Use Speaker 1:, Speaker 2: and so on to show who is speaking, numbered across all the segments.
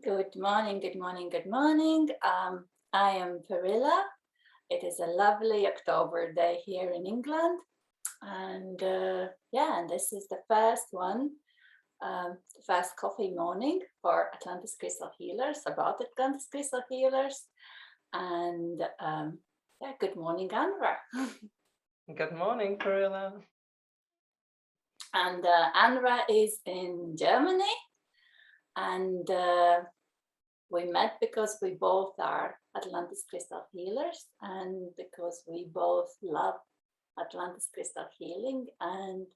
Speaker 1: Good morning, good morning, good morning. I am Perilla. It is a lovely October day here in England. And and this is the first one, the first coffee morning for Atlantis Crystal Healers, about Atlantis Crystal Healers. And good morning, ANRA.
Speaker 2: Good morning, Perilla.
Speaker 1: And ANRA is in Germany. And we met because we both are Atlantis Crystal Healers and because we both love Atlantis Crystal Healing and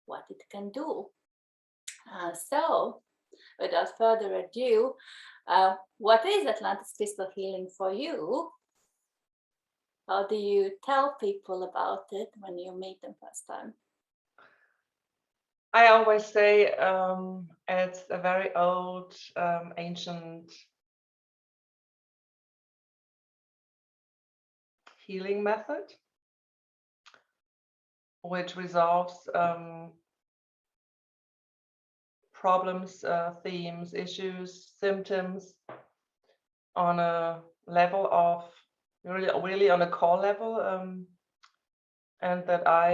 Speaker 1: what it can do. So, without further ado, what is Atlantis Crystal Healing for you? How do you tell people about it when you meet them first time?
Speaker 2: I always say it's a very old, ancient healing method, which resolves problems, themes, issues, symptoms on a level of really on a core level, and that I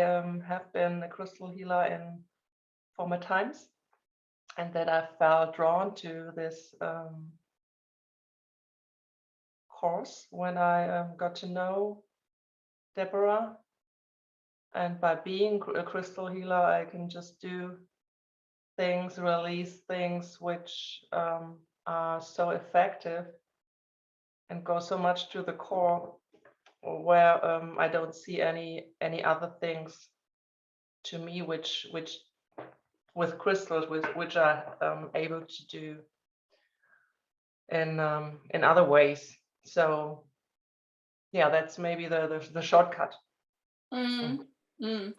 Speaker 2: have been a crystal healer in former times, and that I felt drawn to this course when I got to know Deborah. And by being a crystal healer, I can just do things, release things which are so effective and go so much to the core, where I don't see any other things to me which with crystals which are able to do in other ways. So yeah, that's maybe the shortcut.
Speaker 1: Mm. Mm.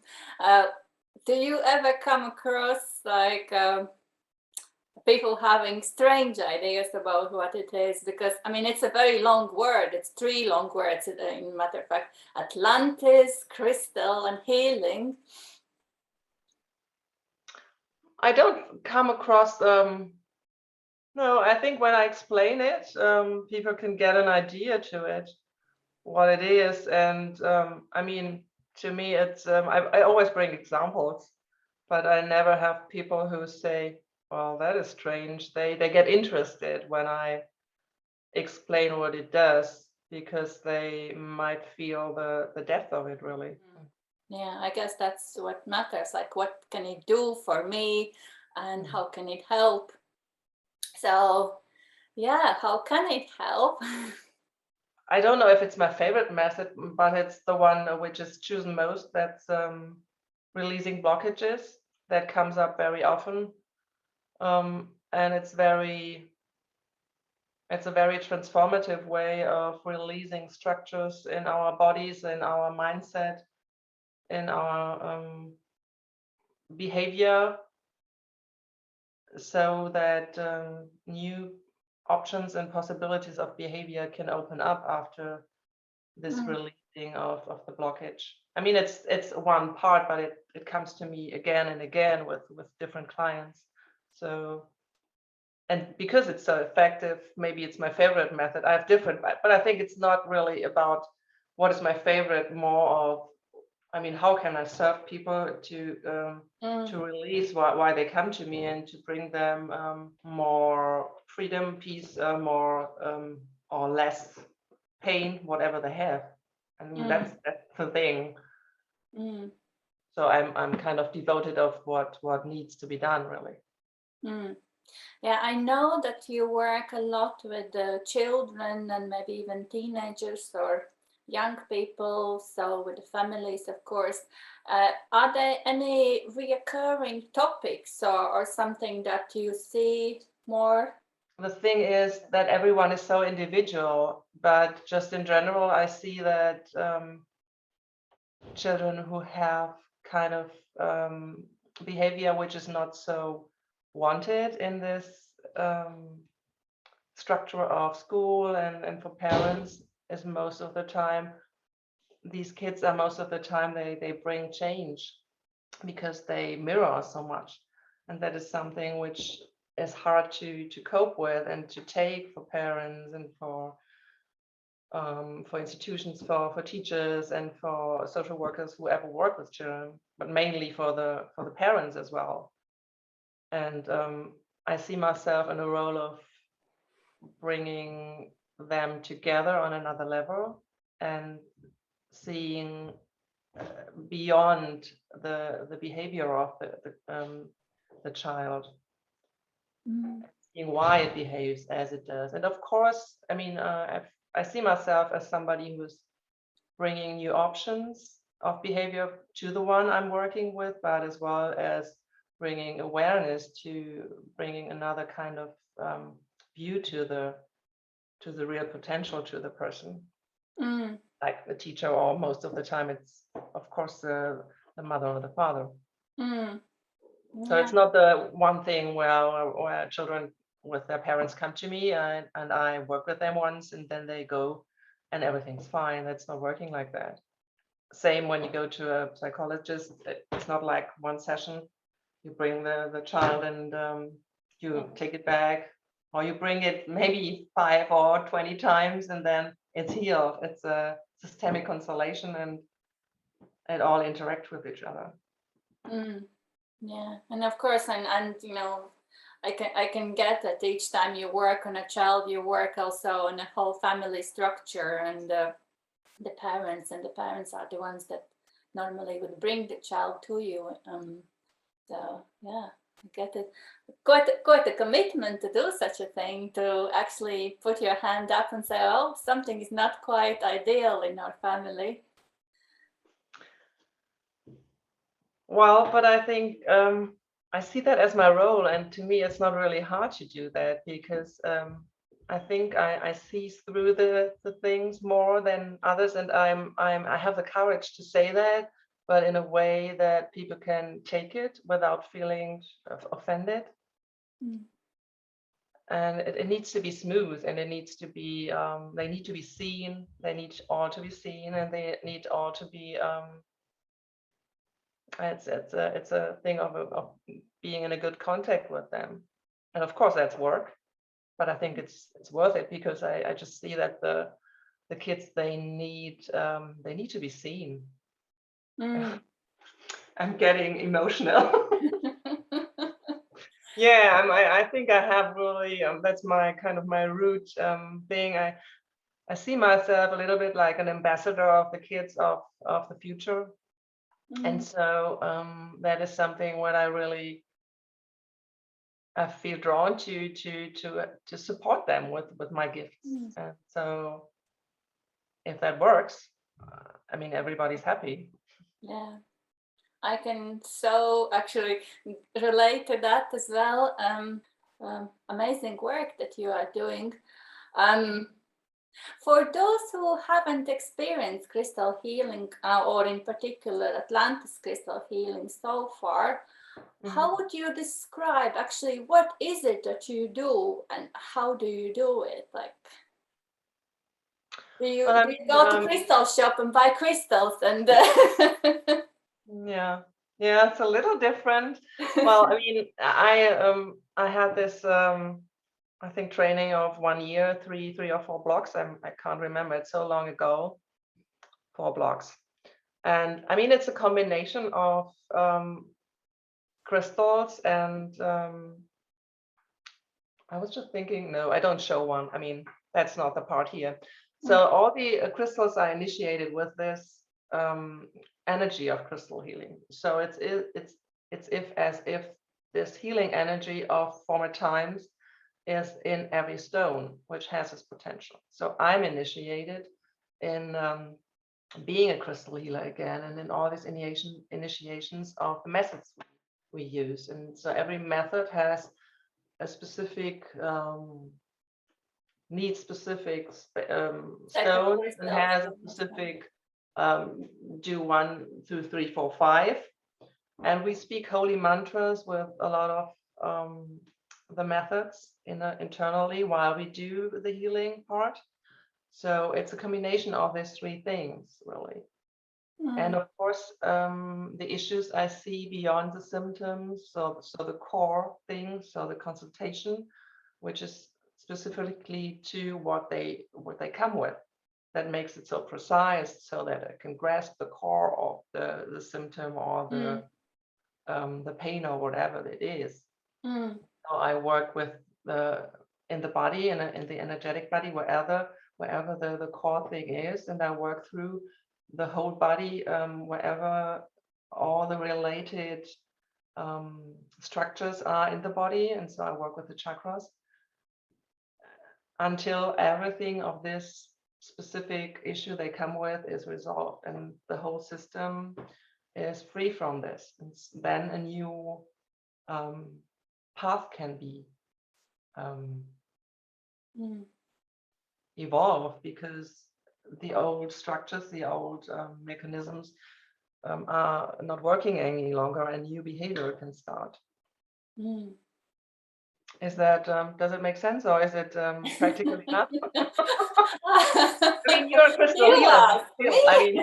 Speaker 1: Do you ever come across like people having strange ideas about what it is? Because I mean, it's a very long word. It's 3 long words, in matter of fact: Atlantis, crystal, and healing.
Speaker 2: I don't come across no, I think when I explain it, people can get an idea to it, what it is. And I mean, to me, it's I always bring examples, but I never have people who say, well, that is strange. They get interested when I explain what it does, because they might feel the depth of it, really.
Speaker 1: Yeah, I guess that's what matters. Like, what can it do for me, and how can it help? So, yeah, how can it help?
Speaker 2: I don't know if it's my favorite method, but it's the one which is chosen most. That's releasing blockages. That comes up very often, and it's a very transformative way of releasing structures in our bodies, in our mindset, in our behavior, so that new options and possibilities of behavior can open up after this releasing of the blockage. I mean, it's one part, but it comes to me again and again with different clients. So, and because it's so effective, maybe it's my favorite method. I have different, but I think it's not really about what is my favorite, more of, I mean, how can I serve people to release why they come to me, and to bring them more freedom, peace, more or less pain, whatever they have. I mean, that's the thing.
Speaker 1: Mm.
Speaker 2: So I'm kind of devoted of what needs to be done, really.
Speaker 1: Mm. Yeah, I know that you work a lot with children and maybe even teenagers or young people, so with the families, of course. Are there any reoccurring topics or something that you see more?
Speaker 2: The thing is that everyone is so individual, but just in general, I see that children who have kind of behavior which is not so wanted in this structure of school, and for parents, is most of the time, these kids are most of the time they bring change because they mirror so much. And that is something which is hard to cope with and to take for parents and for institutions, for teachers and for social workers who ever work with children, but mainly for the parents as well. And I see myself in a role of bringing them together on another level and seeing beyond the behavior of the child, seeing why it behaves as it does. And of course, I mean, I see myself as somebody who's bringing new options of behavior to the one I'm working with, but as well as bringing awareness to bringing another kind of view to the real potential to the person. Like the teacher, or most of the time it's of course the mother or the father. So it's not the one thing where children with their parents come to me and I work with them once and then they go and everything's fine. That's not working like that. Same when you go to a psychologist, it's not like one session. You bring the child and you take it back, or you bring it maybe 5 or 20 times and then it's healed. It's a systemic constellation and it all interact with each other.
Speaker 1: Yeah, and of course, and you know, I can get that each time you work on a child, you work also on a whole family structure, and the parents are the ones that normally would bring the child to you. So yeah, I get it. Quite a commitment to do such a thing, to actually put your hand up and say, oh, something is not quite ideal in our family.
Speaker 2: Well, but I think I see that as my role, and to me, it's not really hard to do that because I think I see through the things more than others, and I have the courage to say that, but in a way that people can take it without feeling offended. And it needs to be smooth, and it needs to be they need to be seen. They need all to be seen, and they need all to be. It's a thing of being in a good contact with them, and of course that's work, but I think it's worth it because I just see that the kids they need to be seen. I'm getting emotional. Yeah, I think I have really that's my kind of my root thing. I see myself a little bit like an ambassador of the kids of the future. And so that is something what I really feel drawn to support them with my gifts. And so if that works, I mean, everybody's happy.
Speaker 1: Yeah, I can so actually relate to that as well. Amazing work that you are doing. For those who haven't experienced crystal healing, or in particular Atlantis crystal healing so far, how would you describe actually what is it that you do and how do you do it? Like, do you go to crystal shop and buy crystals and?
Speaker 2: Yeah, it's a little different. Well, I mean, I had this I think training of 1 year, 3 or 4 blocks. I can't remember. It's so long ago. 4 blocks, and I mean it's a combination of crystals and I was just thinking. No, I don't show one. I mean that's not the part here. So all the crystals are initiated with this energy of crystal healing. So it's as if this healing energy of former times is in every stone, which has its potential. So I'm initiated in being a crystal healer again, and in all these initiations of the methods we use. And so every method has a specific needs specific stone and has a specific do 1, 2, 3, 4, 5. And we speak holy mantras with a lot of the methods internally while we do the healing part. So it's a combination of these 3 things, really. And of course, the issues I see beyond the symptoms, so the core thing, so the consultation, which is specifically to what they come with, that makes it so precise, so that I can grasp the core of the symptom or the pain or whatever it is. So I work with in the body and in the energetic body, wherever the core thing is, and I work through the whole body, wherever all the related structures are in the body. And so I work with the chakras until everything of this specific issue they come with is resolved and the whole system is free from this. And then a new path can be evolved, because the old structures, the old mechanisms are not working any longer, and new behavior can start. Is that does it make sense, or is it practical enough? I mean, you're a crystal healer. I mean,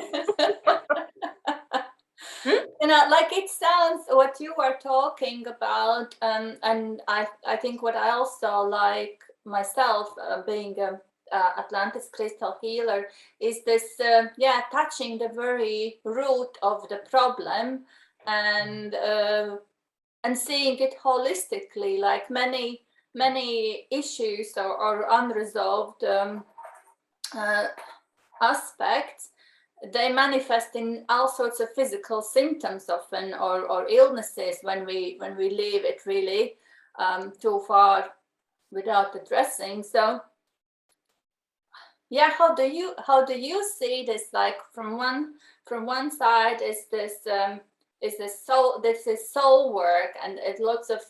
Speaker 1: you know, like it sounds what you were talking about, and I think what I also like myself, being a Atlantis Crystal Healer, is this touching the very root of the problem, and seeing it holistically, like many issues or unresolved aspects, they manifest in all sorts of physical symptoms often, or illnesses, when we leave it really too far without addressing. So yeah, how do you see this? Like from one side is this soul work, and it's lots of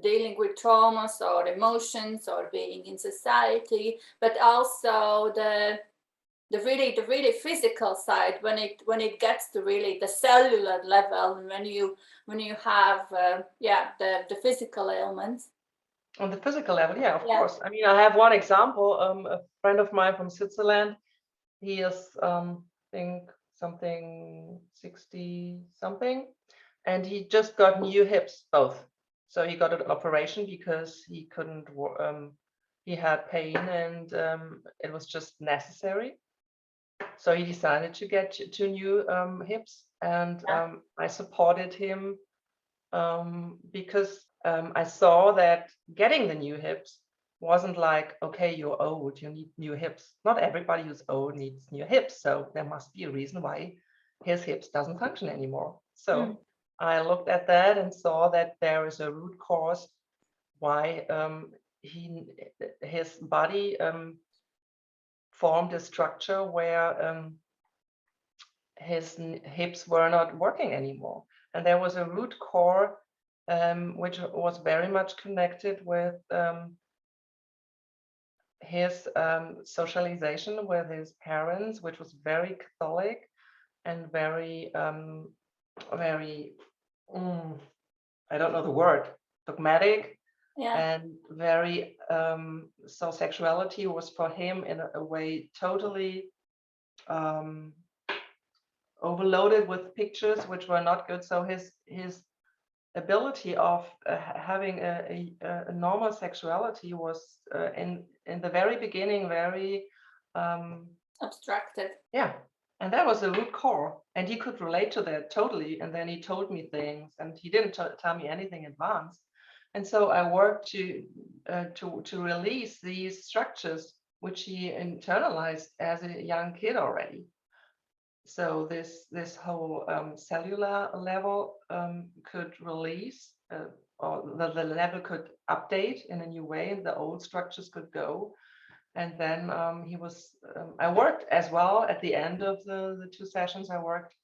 Speaker 1: dealing with traumas or emotions or being in society, but also the really physical side, when it gets to really the cellular level, and when you have the physical ailments.
Speaker 2: On the physical level, yeah, of course. I mean, I have one example. A friend of mine from Switzerland, he is I think something 60 something, and he just got new hips, both. So he got an operation because he couldn't he had pain, and it was just necessary. So he decided to get two new hips, and I supported him because I saw that getting the new hips wasn't like, okay, you're old, you need new hips. Not everybody who's old needs new hips, so there must be a reason why his hips doesn't function anymore. So I looked at that and saw that there is a root cause why his body formed a structure where his hips were not working anymore. And there was a root core which was very much connected with his socialization with his parents, which was very Catholic and very, I don't know the word, dogmatic, and very, so sexuality was for him in a way totally overloaded with pictures which were not good. So his ability of having a normal sexuality was in the very beginning very
Speaker 1: abstracted.
Speaker 2: Yeah, and that was the root core, and he could relate to that totally. And then he told me things, and he didn't tell me anything in advance. And so I worked to release these structures which he internalized as a young kid already. So this whole cellular level could release, or the level could update in a new way, and the old structures could go. And then I worked as well at the end of the two sessions. I worked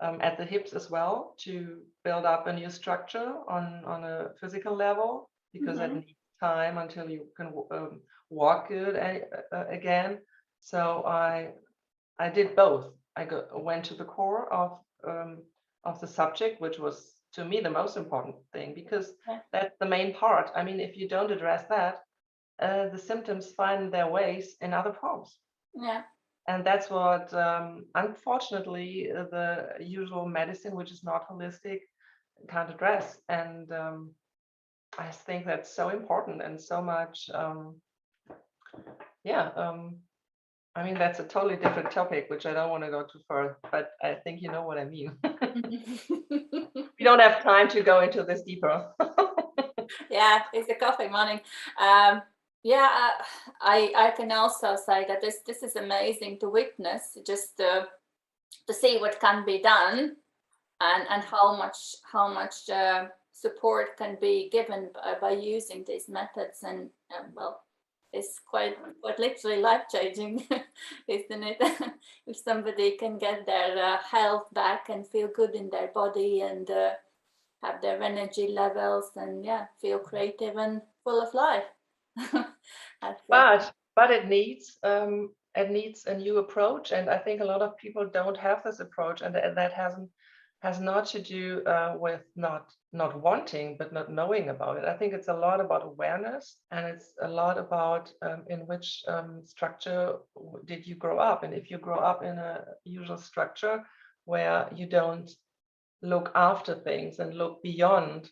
Speaker 2: at the hips as well to build up a new structure on a physical level, because it needs time until you can walk good again. So I did both. I went to the core of the subject, which was to me the most important thing, because that's the main part. I mean, if you don't address that, the symptoms find their ways in other forms.
Speaker 1: Yeah,
Speaker 2: And that's what, unfortunately, the usual medicine, which is not holistic, can't address. And I think that's so important and so much, yeah. I mean, that's a totally different topic, which I don't want to go too far, but I think you know what I mean. We don't have time to go into this deeper.
Speaker 1: Yeah, it's a coffee morning. Yeah, I can also say that this is amazing to witness, just to see what can be done, and how much support can be given by using these methods, and well, it's quite literally life-changing, isn't it? If somebody can get their health back and feel good in their body, and have their energy levels, and yeah, feel creative and full of life.
Speaker 2: But it needs a new approach, and I think a lot of people don't have this approach, and that has not to do with not wanting, but not knowing about it. I think it's a lot about awareness, and it's a lot about in which structure did you grow up, and if you grow up in a usual structure where you don't look after things and look beyond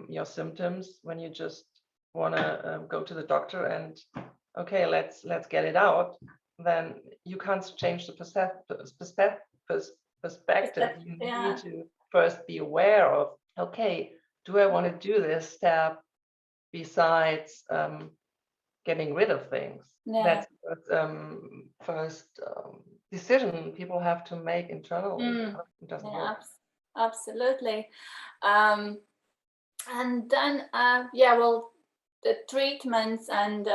Speaker 2: your symptoms, when you just want to go to the doctor and okay, let's get it out, then you can't change the perspective. You
Speaker 1: Yeah,
Speaker 2: need to first be aware of, okay, do I want to do this step besides getting rid of things?
Speaker 1: yeah.
Speaker 2: That's first decision people have to make internally. It doesn't
Speaker 1: Yeah,
Speaker 2: work.
Speaker 1: absolutely. And then yeah, well, the treatments and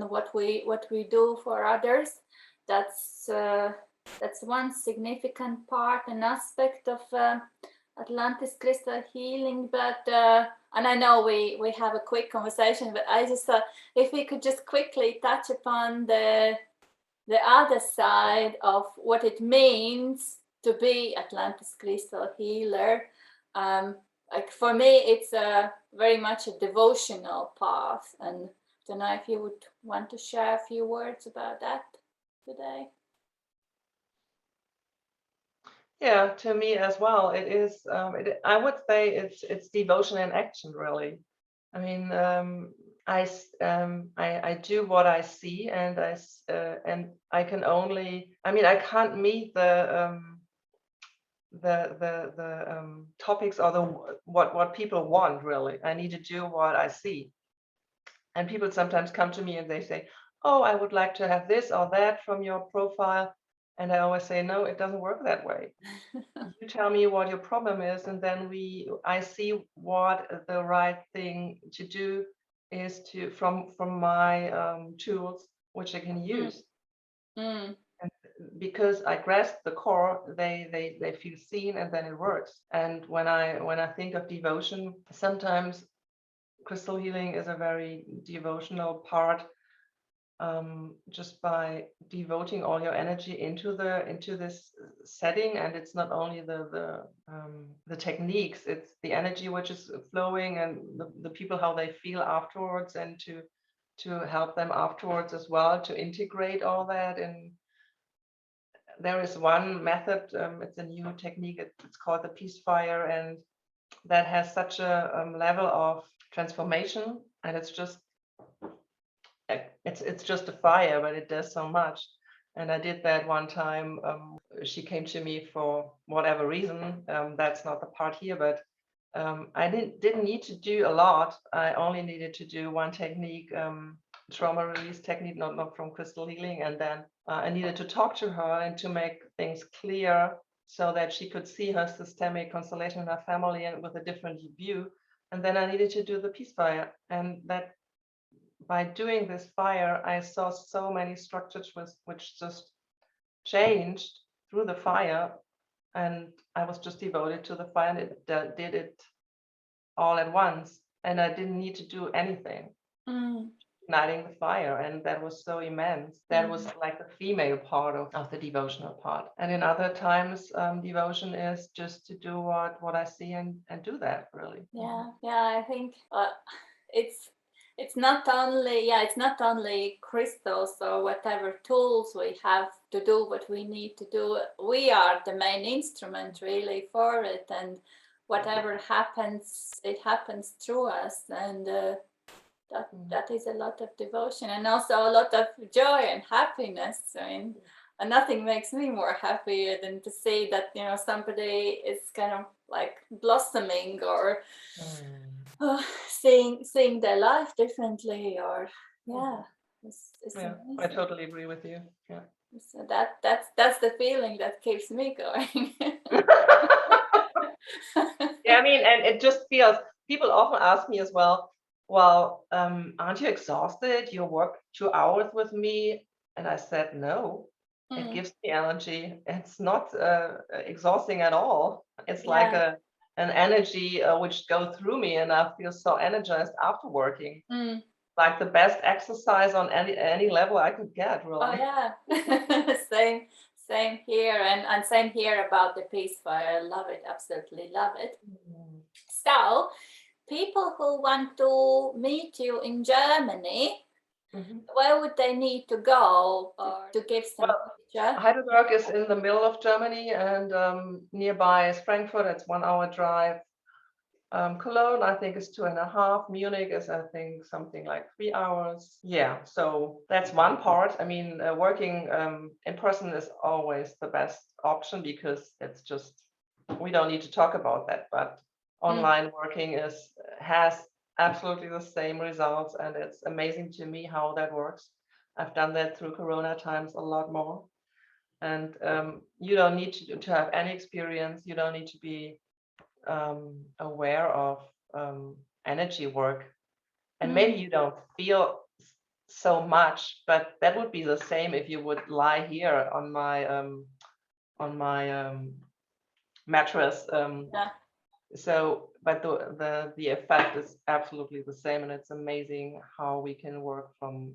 Speaker 1: what we do for others, that's one significant part and aspect of Atlantis Crystal Healing. But and I know we have a quick conversation, but I just thought if we could just quickly touch upon the other side of what it means to be Atlantis Crystal Healer. Like for me, it's very much a devotional path, and I don't know if you would want to share a few words about that today.
Speaker 2: Yeah, to me as well, it is. I would say it's devotion in action, really. I mean, I do what I see, and and I can only. I mean, I can't meet the topics or what people want, really. I need to do what I see. And people sometimes come to me and they say, "Oh, I would like to have this or that from your profile." And I always say, "No, it doesn't work that way. You tell me what your problem is, and then I see what the right thing to do is to from my tools, which I can use."
Speaker 1: Mm,
Speaker 2: And because I grasp the core, they feel seen, and then it works. And when I think of devotion, sometimes crystal healing is a very devotional part, just by devoting all your energy into this setting. And it's not only the techniques, it's the energy which is flowing, and the people how they feel afterwards, and to help them afterwards as well, to integrate all that. And there is one method, it's a new technique, it's called the peace fire, and that has such a level of transformation, and it's just a fire, but it does so much. And I did that one time. She came to me for whatever reason. That's not the part here, but I didn't need to do a lot. I only needed to do one technique, trauma release technique, not from crystal healing. And then I needed to talk to her and to make things clear, so that she could see her systemic constellation in her family and with a different view. And then I needed to do the peace fire, and that by doing this fire, I saw so many structures which just changed through the fire, and I was just devoted to the fire, and it did it all at once, and I didn't need to do anything. Igniting the fire, and that was so immense. That was like the female part of the devotional part. And in other times, devotion is just to do what I see, and do that, really.
Speaker 1: yeah, I think it's it's not only crystals or whatever tools we have to do what we need to do. We are the main instrument really for it, and whatever happens, it happens through us, and that is a lot of devotion and also a lot of joy and happiness. I mean, and nothing makes me more happier than to see that, you know, somebody is kind of like blossoming or seeing their life differently, or it's
Speaker 2: Yeah, I
Speaker 1: amazing.
Speaker 2: totally agree with you. Yeah.
Speaker 1: So that's the feeling that keeps me going.
Speaker 2: Yeah, I mean, and it just feels, people often ask me as well, well, aren't you exhausted? You work 2 hours with me. And I said, no, it
Speaker 1: Mm,
Speaker 2: gives me energy. It's not exhausting at all. It's like
Speaker 1: yeah.
Speaker 2: an energy which goes through me, and I feel so energized after working.
Speaker 1: Mm.
Speaker 2: Like the best exercise on any level I could get,
Speaker 1: Oh
Speaker 2: really.
Speaker 1: yeah. Same here, and same here about the peace fire. I love it, absolutely love it. So people who want to meet you in Germany, where would they need to go, or to give some
Speaker 2: Well,
Speaker 1: picture?
Speaker 2: Heidelberg is in the middle of Germany, and nearby is Frankfurt. It's 1 hour drive. Cologne, I think, is 2.5. Munich is, I think, something like 3 hours. Yeah, so that's one part. I mean, working in person is always the best option because it's just, we don't need to talk about that. But online working has absolutely the same results, and it's amazing to me how that works. I've done that through Corona times a lot more. And you don't need to have any experience. You don't need to be aware of energy work, and maybe you don't feel so much, but that would be the same if you would lie here on my mattress.
Speaker 1: Yeah.
Speaker 2: So, but the effect is absolutely the same, and it's amazing how we can work from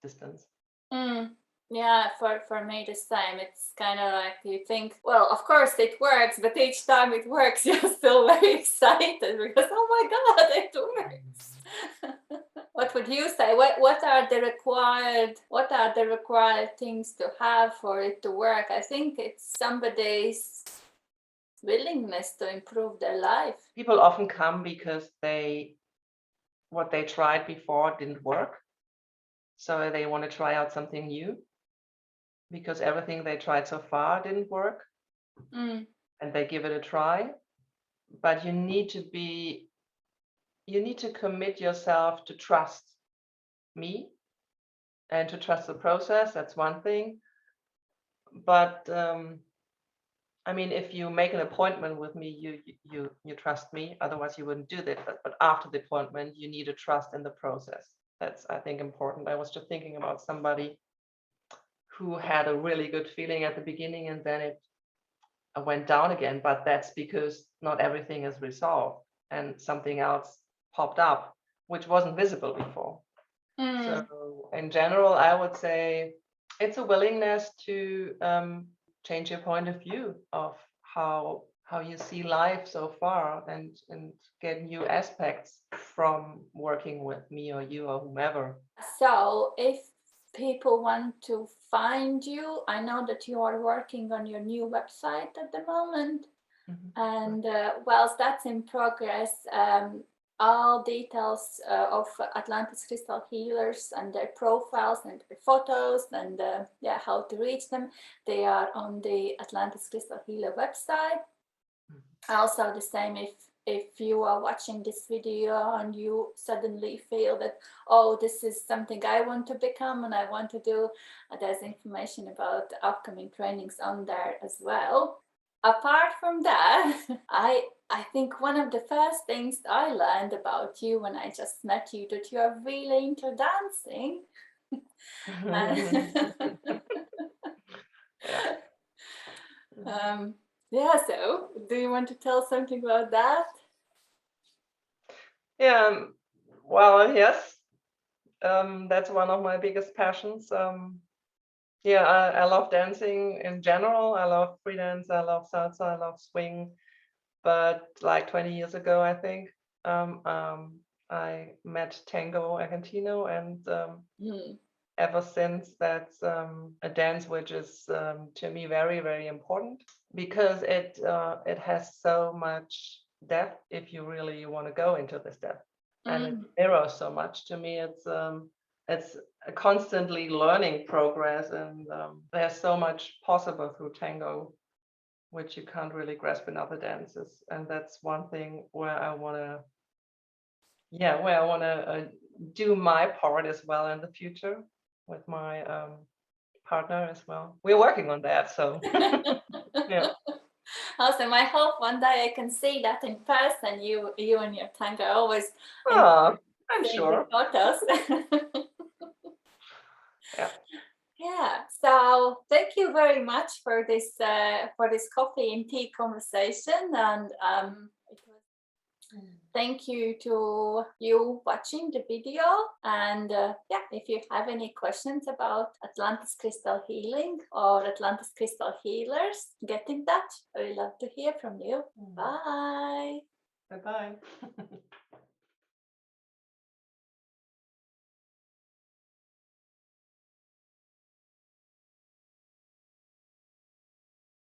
Speaker 2: distance.
Speaker 1: Mm. Yeah, for me the same. It's kind of like you think, well, of course it works, but each time it works, you're still very excited because, oh my God, it works. What would you say? What are the required things to have for it to work? I think it's somebody's willingness to improve their life.
Speaker 2: People often come because what they tried before didn't work, so they want to try out something new because everything they tried so far didn't work, and they give it a try. But you need to commit yourself to trust me and to trust the process. That's one thing. But I mean, if you make an appointment with me, you trust me. Otherwise, you wouldn't do that. But after the appointment, you need to trust in the process. That's, I think, important. I was just thinking about somebody who had a really good feeling at the beginning, and then it went down again. But that's because not everything is resolved, and something else popped up, which wasn't visible before. So in general, I would say it's a willingness to change your point of view of how you see life so far, and get new aspects from working with me or you or whomever.
Speaker 1: So if people want to find you, I know that you are working on your new website at the moment. And whilst that's in progress, all details of Atlantis Crystal Healers and their profiles and their photos and how to reach them, they are on the Atlantis Crystal Healer website. Also the same if you are watching this video and you suddenly feel that, oh, this is something I want to become and I want to do, there's information about upcoming trainings on there as well. Apart from that, I think one of the first things I learned about you when I just met you, that you are really into dancing. So do you want to tell something about that?
Speaker 2: Yeah, well, yes, that's one of my biggest passions. Yeah, I love dancing in general. I love free dance, I love salsa, I love swing. But like 20 years ago, I think, I met Tango Argentino, and
Speaker 1: Mm.
Speaker 2: ever since that's a dance which is to me very, very important, because it has so much depth if you really want to go into this depth, and it
Speaker 1: Mm.
Speaker 2: mirrors so much. To me, it's a constantly learning progress, and there's so much possible through tango which you can't really grasp in other dances, and that's one thing where I want to do my part as well in the future with my partner as well. We're working on that, so yeah.
Speaker 1: Awesome. I hope one day I can see that in person. You and your tango. I always
Speaker 2: Oh, I'm
Speaker 1: seeing the
Speaker 2: sure.
Speaker 1: photos.
Speaker 2: Yeah.
Speaker 1: Yeah. So thank you very much for this coffee and tea conversation, and it was. Thank you to you watching the video, and yeah, if you have any questions about Atlantis Crystal Healing or Atlantis Crystal Healers, get in touch. I would love to hear from you. Bye.
Speaker 2: Bye bye.